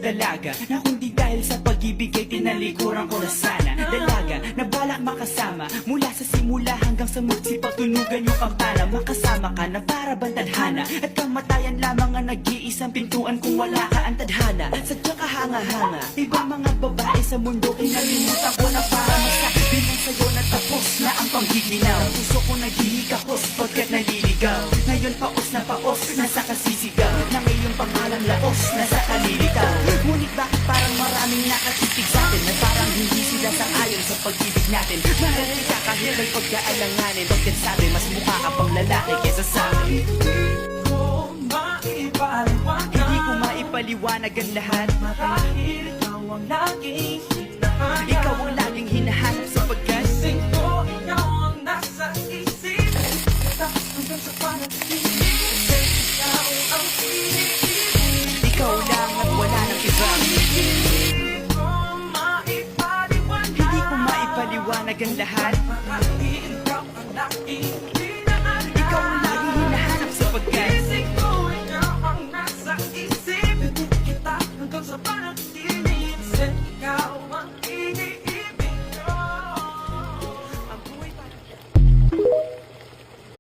dalaga na kundi dahil sa pag-ibig ay tinalikuran ko na sana. Dalaga na balak makasama mula sa simula hanggang sa magsipagtunugan yung kampana. Makasama ka na para bantadhana at kamatayan lamang ang nag-iisang pintuan kung wala ka ang tadhana. Sadya ka hanga-hanga, ibang mga babae sa mundo kinalimutan ko na para masabi ng sa'yo na tapos na ang panggiginaw. Puso ko naghihikapos pagkat naliligaw. Ngayon paos na paos, nasa kasisigaw na ngayong pangalang laos, nasa kalilitaw. Ngunit bakit parang maraming nakatitig sa'tin na parang hindi sila sang-ayon sa pag-ibig natin? Mahal kita kahit may pagkaalanganin, pagkat sabi mas mukha ka pang lalaki kesa sa'kin. Hindi ko maipaliwanag ang lahat, marahil ikaw ang laging hinahanap. Ikaw ang laging hinahanap sapagkat ko ikaw ang nasa isip. Tapos hanggang sa panaginip, kasi ikaw ang pinipili. Ikaw lang at wala nang iba. Hindi ko maipaliwanag ang lahat, marahil ikaw ang laging hinahanap. Ikaw ang laging hinahanap sapagkat